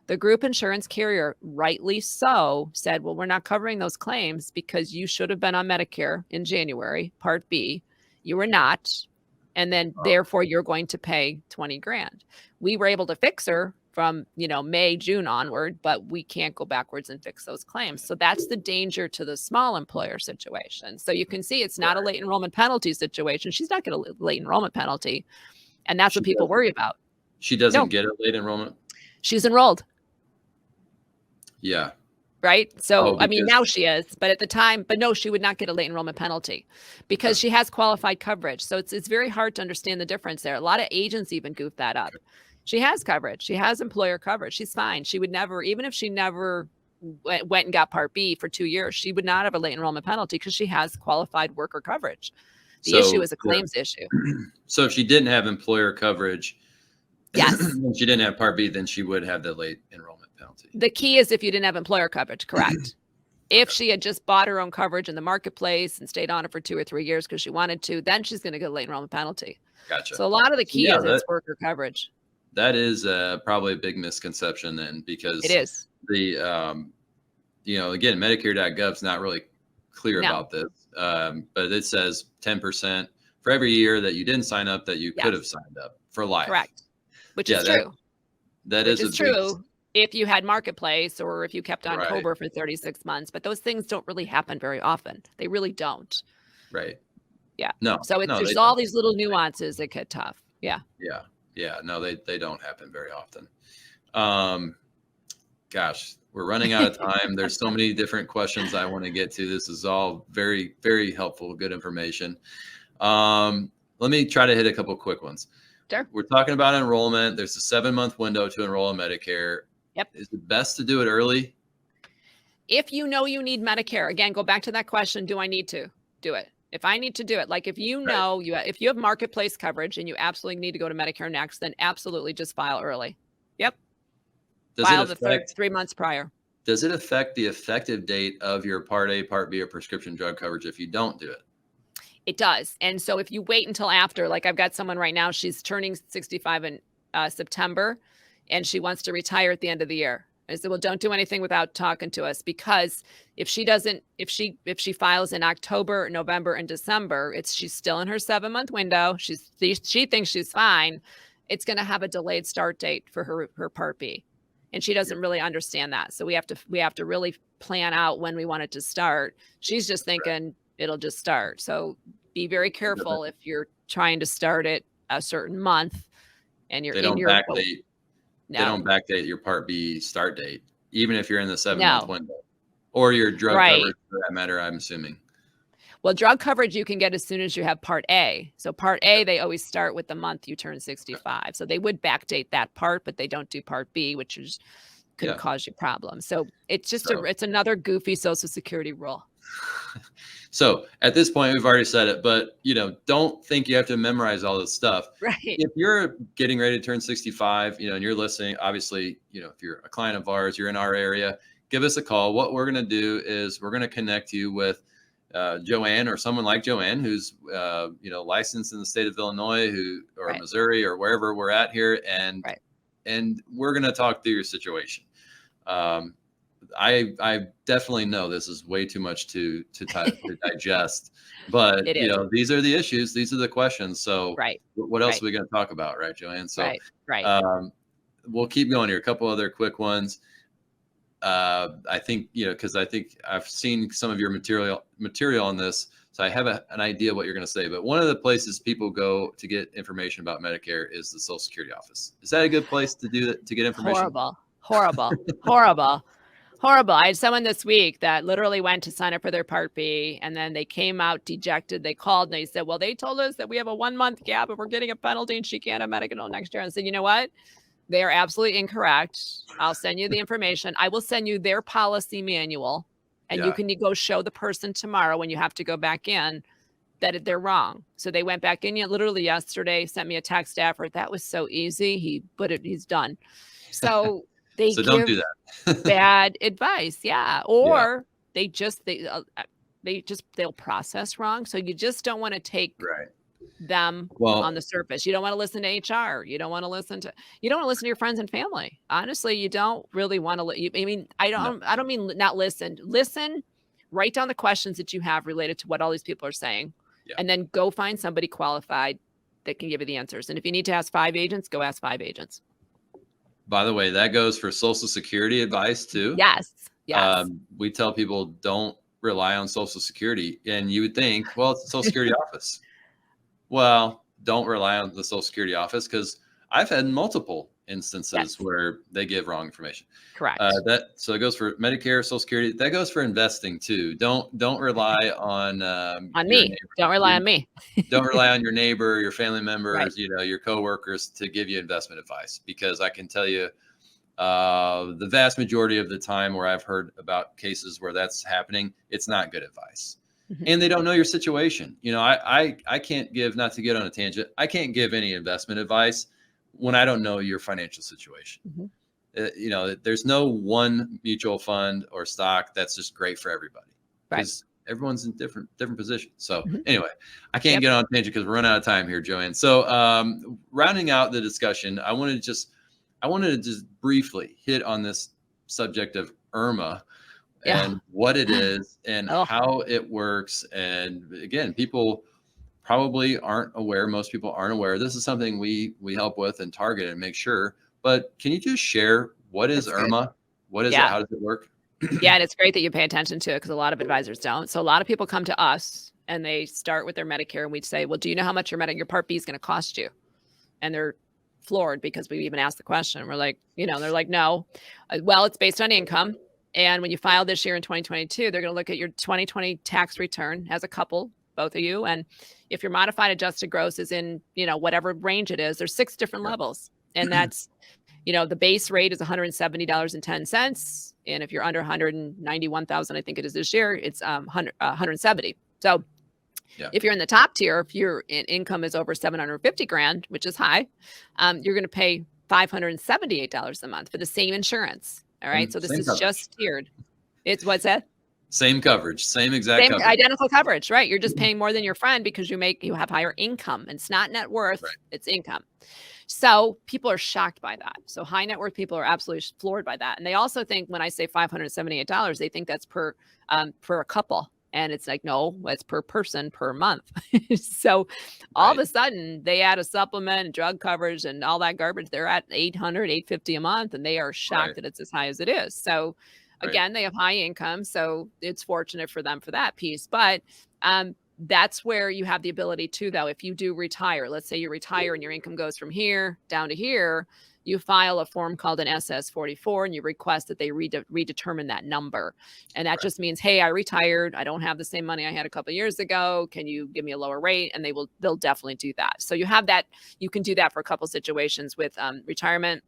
The group insurance carrier, rightly so, said, well, we're not covering those claims because you should have been on Medicare in January, Part B. You were not. And then therefore you're going to pay 20 grand. We were able to fix her from, May, June onward, but we can't go backwards and fix those claims. So that's the danger to the small employer situation. So you can see it's not a late enrollment penalty situation. She's not getting a late enrollment penalty. And that's what people worry about. She doesn't get a late enrollment? She's enrolled. Yeah. Right. So, I mean, now she is, but at the time, but no, she would not get a late enrollment penalty because she has qualified coverage. So it's very hard to understand the difference there. A lot of agents even goof that up. She has coverage. She has employer coverage. She's fine. She would never, even if she never went and got Part B for 2 years, she would not have a late enrollment penalty because she has qualified worker coverage. The issue is a claims issue. So if she didn't have employer coverage, yes, and she didn't have Part B, then she would have the late enrollment penalty. The key is if you didn't have employer coverage, correct? If she had just bought her own coverage in the marketplace and stayed on it for 2 or 3 years because she wanted to, then she's going to get a late enrollment penalty. Gotcha. So a lot of the key is it's worker coverage. That is probably a big misconception then, because it is. The, again, Medicare.gov is not really clear about this, but it says 10% for every year that you didn't sign up that you could have signed up for life. Correct. Which is true. That is true if you had Marketplace or if you kept on COBRA for 36 months. But those things don't really happen very often. They really don't. Right. Yeah. No. So there's all these little nuances that get tough. Yeah. Yeah. Yeah. No, they don't happen very often. Gosh, we're running out of time. There's so many different questions I want to get to. This is all very, very helpful, good information. Let me try to hit a couple quick ones. Sure. We're talking about enrollment. There's a 7-month window to enroll in Medicare. Yep. Is it best to do it early? If you know you need Medicare, again, go back to that question. Do I need to do it? If I need to do it, like if you know if you have Marketplace coverage and you absolutely need to go to Medicare next, then absolutely just file early. Yep. File the 3 months prior. Does it affect the effective date of your Part A, Part B, or prescription drug coverage if you don't do it? It does. And so if you wait until after, like I've got someone right now, she's turning 65 in September, and she wants to retire at the end of the year. I said, well, don't do anything without talking to us, because if she files in October, November, and December, she's still in her 7-month window. She thinks she's fine. It's going to have a delayed start date for her Part B. And she doesn't really understand that. So we have to really plan out when we want it to start. She's just thinking it'll just start. So be very careful if you're trying to start it a certain month and you're in your backdate. No. They don't backdate your Part B start date, even if you're in the 7-month window, or your drug coverage for that matter, I'm assuming. Well, drug coverage you can get as soon as you have Part A. So Part A, they always start with the month you turn 65. So they would backdate that part, but they don't do Part B, which could cause you problems. So it's just it's another goofy Social Security rule. So at this point, we've already said it, but don't think you have to memorize all this stuff. Right. If you're getting ready to turn 65, and you're listening, obviously, if you're a client of ours, you're in our area, give us a call. What we're going to do is we're going to connect you with Joanne or someone like Joanne, who's licensed in the state of Illinois, or Missouri, or wherever we're at here, and we're going to talk through your situation. I definitely know this is way too much to digest, but these are the issues, these are the questions. So what else are we going to talk about, right, Joanne? So we'll keep going here. A couple other quick ones. I think because I think I've seen some of your material on this, so I have an idea what you're going to say. But one of the places people go to get information about Medicare is the Social Security office. Is that a good place to do that, to get information? Horrible. I had someone this week that literally went to sign up for their Part B, and then they came out dejected. They called and they said, well, they told us that we have a 1-month gap if we're getting a penalty and she can't have medical next year. And I said, you know what? They are absolutely incorrect. I'll send you the information. I will send you their policy manual, and you can go show the person tomorrow when you have to go back in that they're wrong. So they went back in literally yesterday, sent me a text after. That was so easy. He's done. So so don't do that. Bad advice. Yeah. Or they'll process wrong. So you just don't want to take them Well, on the surface. You don't want to listen to HR. You don't want to listen to your friends and family. Honestly, you don't really want to. I mean, no. I don't mean not listen. Listen, write down the questions that you have related to what all these people are saying, Yeah. and then go find somebody qualified that can give you the answers. And if you need to ask 5 agents, go ask 5 agents. By the way, that goes for Social Security advice too. Yes. Yes. We tell people don't rely on Social Security, and you would think, well, it's the Social Security office. Well, don't rely on the Social Security office, because I've had multiple instances Yes. where they give wrong information. Correct. So it goes for Medicare, Social Security. That goes for investing too. Don't rely on on your me. neighbor. Don't rely on me. Don't rely on your neighbor, your family members, Right. your coworkers to give you investment advice, because I can tell you the vast majority of the time where I've heard about cases where that's happening, it's not good advice. Mhm. And they don't know your situation. I can't give, not to get on a tangent, I can't give any investment advice when I don't know your financial situation. Mhm. There's no one mutual fund or stock that's just great for everybody, Right. because everyone's in different positions. So Mhm. anyway, I can't Yep. get on a tangent because we're running out of time here, Joanne. So rounding out the discussion, I wanted to just briefly hit on this subject of IRMA Yeah. and what it is and Oh. how it works. And again, people probably aren't aware. Most people aren't aware. This is something we help with and target and make sure. But can you just share, what is That's good. IRMA? What is it? Yeah. How does it work? Yeah, and it's great that you pay attention to it, because a lot of advisors don't. So a lot of people come to us and they start with their Medicare, and we say, well, do you know how much your Part B is going to cost you? And they're floored because we even asked the question. We're like, they're like, no. Well, it's based on income. And when you file this year in 2022, they're going to look at your 2020 tax return as a couple, both of you. And if your modified adjusted gross is in, whatever range it is, there's 6 different levels. And that's, the base rate is $170.10. And if you're under 191,000, I think it is this year, it's 170. So Yeah. if you're in the top tier, if your income is over 750 grand, which is high, you're going to pay $578 a month for the same insurance. All right. And So this same is coverage. just tiered. It's what's that? Same coverage, same exact Same coverage. identical coverage, right? You're just paying more than your friend because you have higher income. It's not net worth, Right. it's income. So people are shocked by that. So high net worth people are absolutely floored by that. And they also think, when I say $578, they think that's per a couple. And it's like, no, it's per person per month. So all of a sudden they add a supplement and drug coverage and all that garbage. They're at $800, $850 a month, and they are shocked that it's as high as it is. So again, they have high income, so it's fortunate for them for that piece. But that's where you have the ability to, though, if you do retire, let's say you retire and your income goes from here down to here, you file a form called an SS-44 and you request that they redetermine that number. And that just means, hey, I retired. I don't have the same money I had a couple of years ago. Can you give me a lower rate? And they'll definitely do that. So you have that. You can do that for a couple of situations with retirement,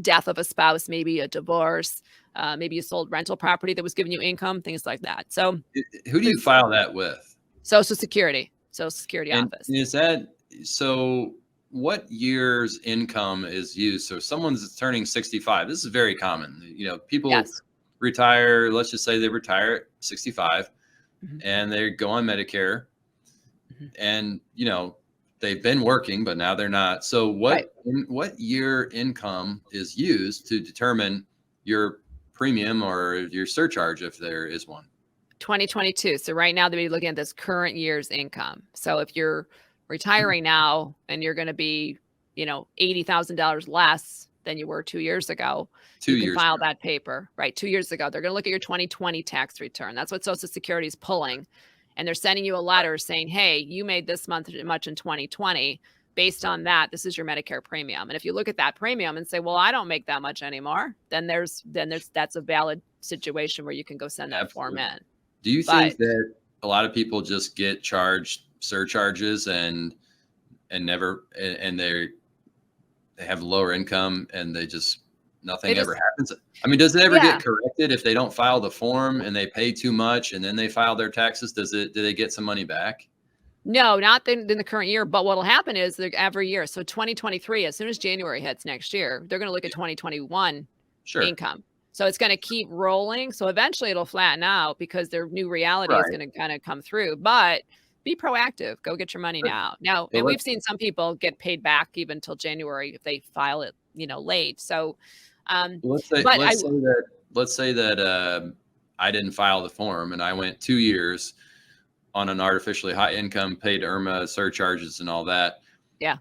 death of a spouse, maybe a divorce, maybe you sold rental property that was giving you income, things like that. So who do you file that with? Social Security office. Is that so? What year's income is used? So if someone's turning 65, this is very common. People retire. Let's just say they retire at 65, and they go on Medicare, and they've been working, but now they're not. So what year income is used to determine your premium or your surcharge, if there is one? 2022. So right now they'll be looking at this current year's income. So if you're retiring now and you're going to be, $80,000 less than you were 2 years ago, you can file that paper, right? 2 years ago, they're going to look at your 2020 tax return. That's what Social Security is pulling. And they're sending you a letter saying, hey, you made this much in 2020. Based on that, this is your Medicare premium. And if you look at that premium and say, well, I don't make that much anymore, then that's a valid situation where you can go send that form in. Do you think that a lot of people just get charged surcharges and they have lower income and nothing ever happens? I mean, does it ever get corrected if they don't file the form and they pay too much and then they file their taxes? Do they get some money back? No, not in the current year. But what will happen is every year. So 2023, as soon as January hits next year, they're going to look at 2021 income. So it's going to keep rolling. So eventually it'll flatten out because their new reality is going to kind of come through. But be proactive. Go get your money But, now. Now, but and we've seen some people get paid back even till January if they file it, late. So, let's say but I let's say that let's say that I didn't file the form and I went 2 years on an artificially high income, paid IRMA surcharges and all that. yeah.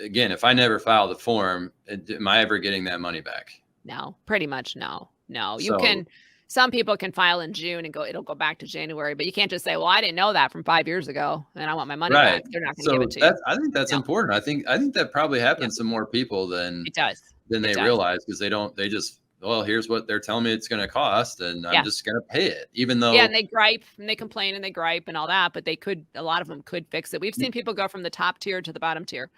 Again, if I never file the form, am I ever getting that money back? No, pretty much no. No. You So can some people can file in June and it'll go back to January, but you can't just say, "Well, I didn't know that from 5 years ago and I want my money right. back." They're not gonna give it So to you. that's I think that's No. important. I think that probably Yeah. happens to more people than It does. It they does. realize because they just, well, here's what they're telling me it's going to cost, and I'm Yeah. just going to pay it, even Yeah, and though they gripe and they complain and they gripe and all that, but a lot of them could fix it. We've seen people go from the top tier to the bottom tier.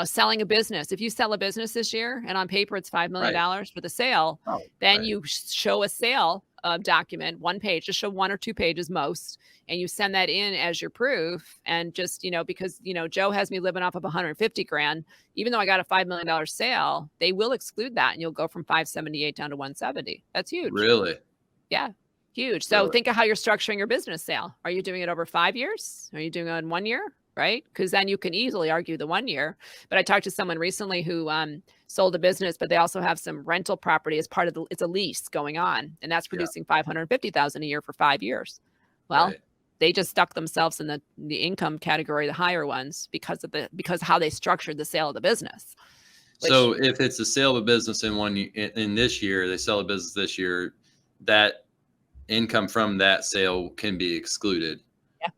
Selling a business. If you sell a business this year and on paper it's $5 million right. for the sale, Oh, then right. you show a sale document, one page, just show 1 or 2 pages most, and you send that in as your proof. And just, because, Joe has me living off of 150 grand, even though I got a $5 million sale, they will exclude that and you'll go from 578 down to 170. That's huge. Really, Yeah. Huge. So really. think of how you're structuring your business sale. Are you doing it over 5 years? Are you doing it in 1 year? Right? Because then you can easily argue the 1 year. But I talked to someone recently who sold a business, but they also have some rental property as part of it's a lease going on, and that's Yeah, producing 550,000 a year for 5 years. Well, right. they just stuck themselves in the income category, the higher ones, because how they structured the sale of the business. Which So if it's a sale of a business in this year, they sell a business this year, that income from that sale can be excluded. yeah.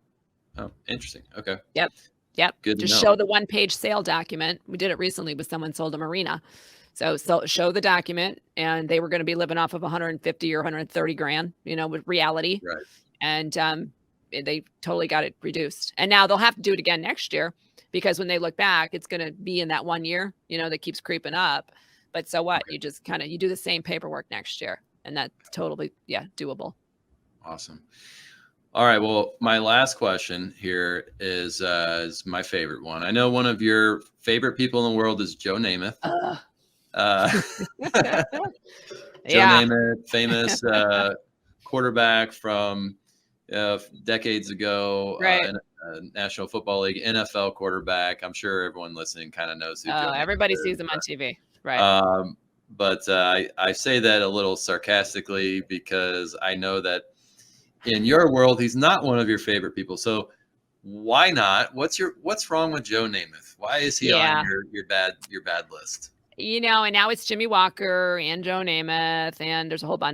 Oh, interesting. Okay, Yep. Yep. good to Just know. show the one-page sale document. We did it recently with someone sold a marina. So show the document and they were going to be living off of 150 or 130 grand, with reality. Right. And they totally got it reduced. And now they'll have to do it again next year because when they look back, it's going to be in that 1 year, that keeps creeping up. But so what? Okay. You just you do the same paperwork next year. And that's totally, doable. Awesome. All right. Well, my last question here is my favorite one. I know one of your favorite people in the world is Joe Namath. Ugh. Uh, Joe Yeah. Namath, famous quarterback from decades ago, Right. in National Football League, NFL quarterback. I'm sure everyone listening kind of knows who Joe Namath Everybody is. sees them on TV. Right. But I say that a little sarcastically because I know that in your world, he's not one of your favorite people. So why not? What's wrong with Joe Namath? Why is he on Yeah. your bad list? And now it's Jimmy Walker and Joe Namath, and there's a whole bunch